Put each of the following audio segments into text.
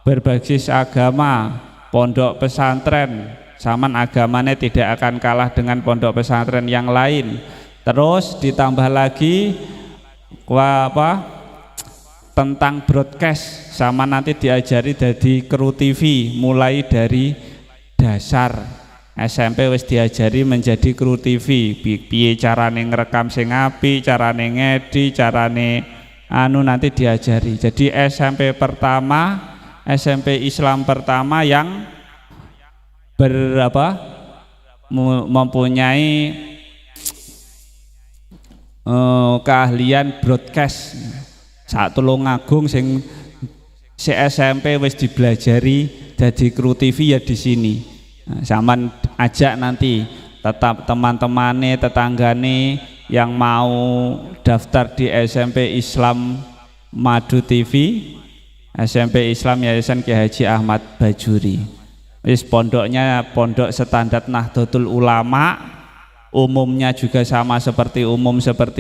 berbasis agama, pondok pesantren, zaman agamanya tidak akan kalah dengan pondok pesantren yang lain. Terus ditambah lagi tentang broadcast, sama nanti diajari dari kru TV, mulai dari dasar SMP wis diajari menjadi kru TV, piye carane ngerekam sing apik, carane ngedit, carane nanti diajari. Jadi SMP pertama, SMP Islam pertama yang mempunyai keahlian broadcast. Saat Tulungagung sing SMP wis dibelajari jadi kru TV ya di sini. Zaman ajak nanti tetap teman-temannya, tetanggane yang mau daftar di SMP Islam Madu TV, SMP Islam Yayasan Kiai Haji Ahmad Bajuri. Wis pondoknya pondok standar Nahdlatul Ulama, umumnya juga sama seperti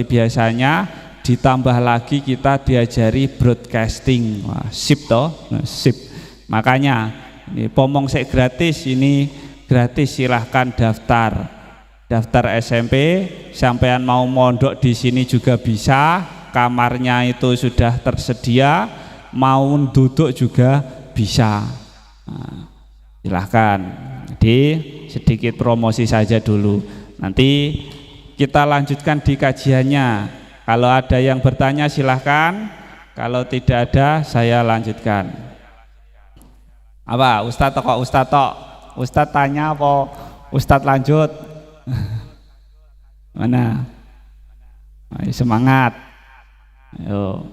biasanya, ditambah lagi kita diajari broadcasting. Wah, sip toh, sip. Makanya ini pomong sek gratis, ini gratis, silahkan daftar SMP. Sampean mau mondok di sini juga bisa, kamarnya itu sudah tersedia, mau duduk juga bisa. Nah, silahkan. Jadi sedikit promosi saja dulu, nanti kita lanjutkan di kajiannya. Kalau ada yang bertanya silahkan, kalau tidak ada saya lanjutkan. Apa Ustadz kok Ustadz tok? Ustadz tanya apa Ustadz lanjut? Mana? Ayo semangat. Ayo.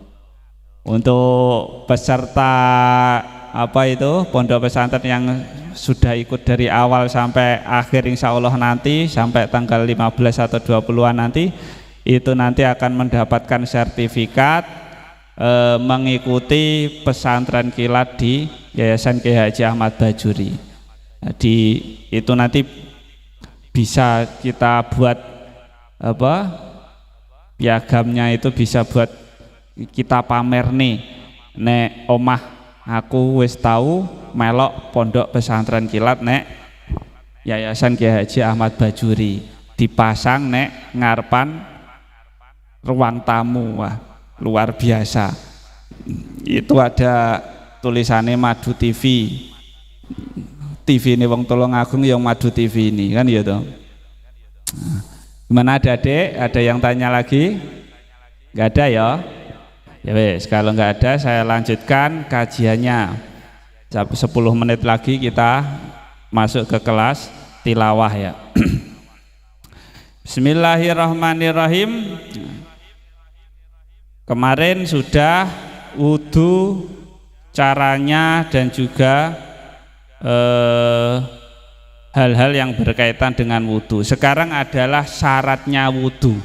Untuk peserta pondok pesantren yang sudah ikut dari awal sampai akhir, insya Allah nanti sampai tanggal 15 atau 20-an nanti, itu nanti akan mendapatkan sertifikat mengikuti pesantren kilat di Yayasan Kiai Haji Ahmad Bajuri. Jadi itu nanti bisa kita buat piagamnya, itu bisa buat kita pamer nih, nek omah aku wis tahu melok pondok pesantren kilat nek Yayasan Kiai Haji Ahmad Bajuri, dipasang nek ngarepan ruang tamu. Wah, luar biasa. Itu ada tulisannya Madu TV. TV ini wong Tulungagung yang Madu TV ini kan ya toh. Gimana Dek? Ada yang tanya lagi? Enggak ada ya? Ya wes, kalau nggak ada saya lanjutkan kajiannya. 10 menit lagi kita masuk ke kelas tilawah ya. Bismillahirrahmanirrahim. Kemarin sudah wudu, caranya, dan juga hal-hal yang berkaitan dengan wudu. Sekarang adalah syaratnya wudu.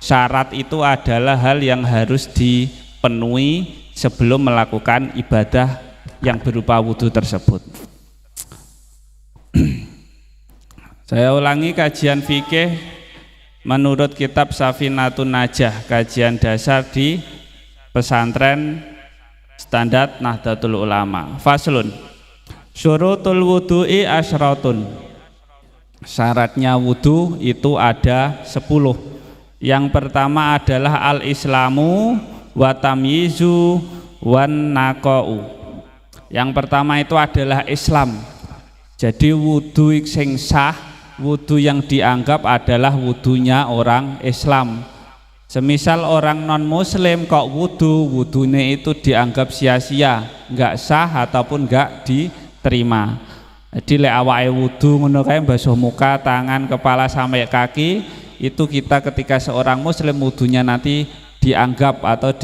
Syarat itu adalah hal yang harus dipenuhi sebelum melakukan ibadah yang berupa wudu tersebut. Saya ulangi kajian fikih menurut kitab Safinatun Najah, kajian dasar di pesantren standar Nahdlatul Ulama. Faslun, syurutul wudu'i asyratun. Syaratnya wudu itu ada 10. Yang pertama adalah al-islamu wa tamyizu wan naqa'u. Yang pertama itu adalah Islam. Jadi wudu sing sah, wudu yang dianggap adalah wudunya orang Islam. Semisal orang non muslim kok wudunya itu dianggap sia-sia, enggak sah ataupun enggak diterima. Jadi lek awake wudu ngono kae basuh muka, tangan, kepala sampai kaki, itu kita ketika seorang muslim wudunya nanti dianggap atau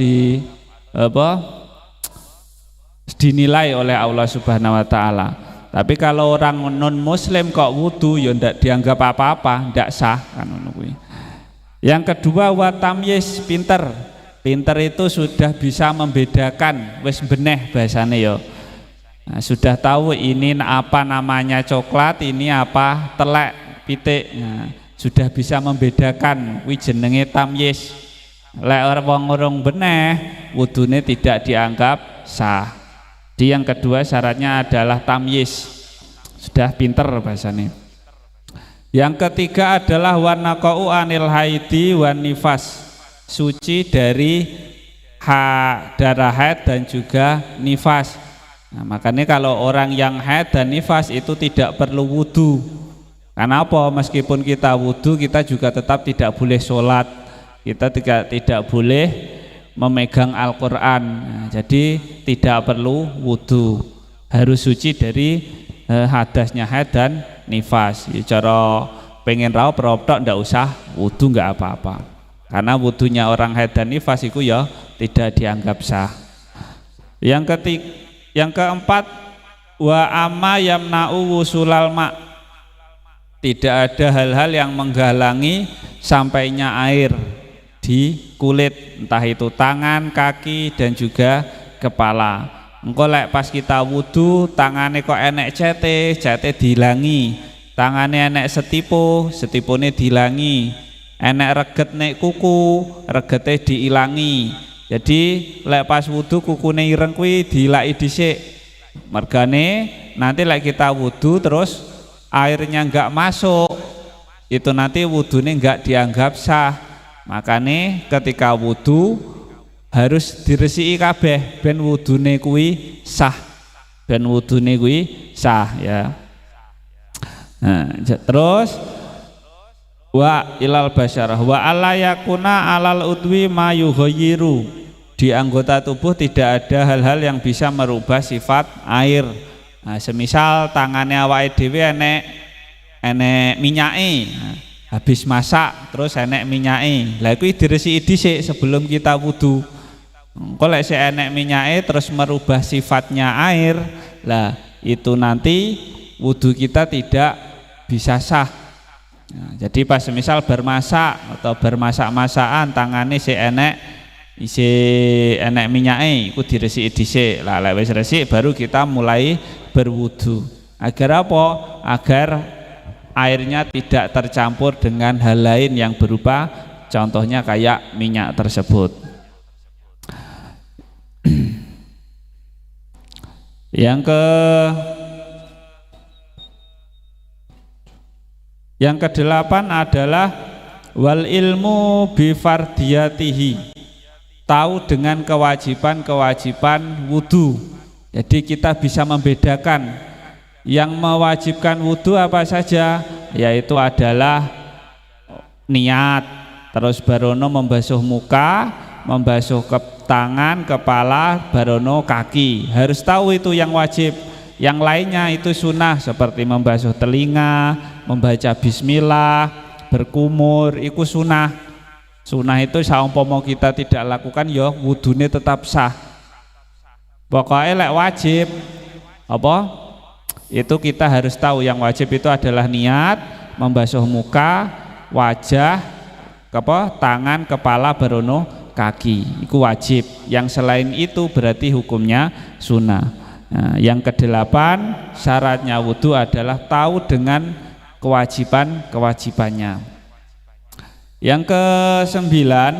dinilai oleh Allah Subhanahu wa taala. Tapi kalau orang non muslim kok wudu ya ndak dianggap apa-apa, ndak sah kan ngono kuwi. Yang kedua wa tamyiz, pinter. Pinter itu sudah bisa membedakan, wis beneh bahasane ya. Nah, sudah tahu ini apa namanya coklat, ini apa telek, pitik. Nah, sudah bisa membedakan, kuwi jenenge tamyiz. Lek wong urung beneh wudune tidak dianggap sah. Yang kedua syaratnya adalah tamyiz, sudah pinter bahasanya. Yang ketiga adalah wanaqau anil haidi wan nifas, suci dari darah haid dan juga nifas. Nah, makanya kalau orang yang haid dan nifas itu tidak perlu wudu. Karena apa? Meskipun kita wudu, kita juga tetap tidak boleh sholat, kita tidak boleh memegang Al-Quran. Nah, jadi tidak perlu wudu, harus suci dari hadasnya haid dan nifas. Ya, cara pengen raup tok ndak usah wudu, nggak apa-apa, karena wudunya orang haid dan nifas itu ya tidak dianggap sah. Yang keempat, wa amma yamna'u wusulal ma', tidak ada hal-hal yang menghalangi sampainya air di kulit, entah itu tangan, kaki dan juga kepala. Engko lek pas kita wudu tangane kok enek cete dilangi, tangane enek setipone dilangi, enek reget nek kuku, regete diilangi. Jadi lek pas wudu kukune ireng kuwi dilaki dhisik, mergane nanti lek kita wudu terus airnya enggak masuk, itu nanti wudune enggak dianggap sah. Makanya ketika wudu harus diresiki kabeh ben wudune kuwi sah, ya. Nah, terus wa ilal basyarah wa alla yakuna alal udwi ma yughayyiru, di anggota tubuh tidak ada hal-hal yang bisa merubah sifat air. Nah, semisal tangannya awake dhewe enek minyake, habis masak terus enek minyake, lah kuwi diresiki dhisik sebelum kita wudu. Engko lek sik enek minyake terus merubah sifatnya air, lah itu nanti wudu kita tidak bisa sah. Nah, jadi pas semisal bermasak atau bermasak-masakan tangane sik enek minyake, iku diresiki dhisik. Lah lek wis resik baru kita mulai berwudu. Agar apa? Agar airnya tidak tercampur dengan hal lain yang berupa contohnya kayak minyak tersebut. Yang kedelapan adalah wal ilmu bifardiyatihi, tahu dengan kewajiban wudu. Jadi kita bisa membedakan yang mewajibkan wudu apa saja, yaitu adalah niat, terus barono membasuh muka, membasuh tangan, kepala, barono kaki. Harus tahu itu yang wajib. Yang lainnya itu sunnah, seperti membasuh telinga, membaca bismillah, berkumur, itu sunnah. Sunnah itu saumpama kita tidak lakukan ya wudune tetap sah. Pokoknya lek wajib apa? Itu kita harus tahu yang wajib itu adalah niat, membasuh muka, wajah, tangan, kepala, barono kaki. Itu wajib. Yang selain itu berarti hukumnya sunnah. Nah, yang kedelapan syaratnya wudu adalah tahu dengan kewajibannya. Yang kesembilan,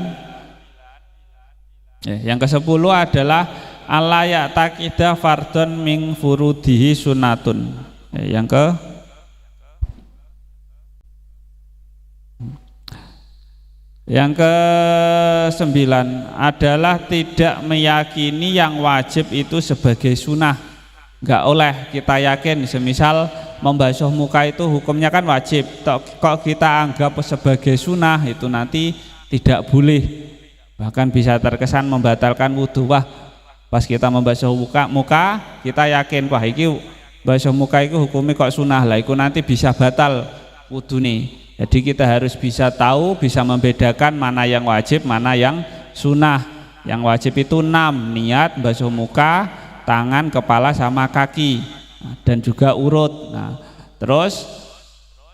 yang kesepuluh adalah alla ya'taqida fardhon min furudihi sunnatun. Yang ke-9 adalah tidak meyakini yang wajib itu sebagai sunnah. Enggak oleh kita yakin, semisal membasuh muka itu hukumnya kan wajib, kok kita anggap sebagai sunnah, itu nanti tidak boleh, bahkan bisa terkesan membatalkan wudhu. Wah, pas kita membasuh muka kita yakin wah iki basuh muka itu hukumnya kok sunnah, lah itu nanti bisa batal wudhu nih. Jadi kita harus bisa tahu, bisa membedakan mana yang wajib, mana yang sunnah. Yang wajib itu 6, niat, basuh muka, tangan, kepala sama kaki, dan juga urut. Nah, terus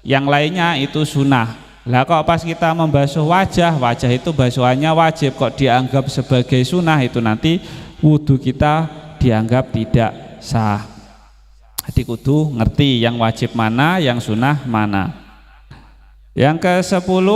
yang lainnya itu sunnah. Lah kok pas kita membasuh wajah itu basuhannya wajib, kok dianggap sebagai sunnah, itu nanti wudhu kita dianggap tidak sah. Jadi kudu ngerti yang wajib mana, yang sunnah mana. Yang ke-10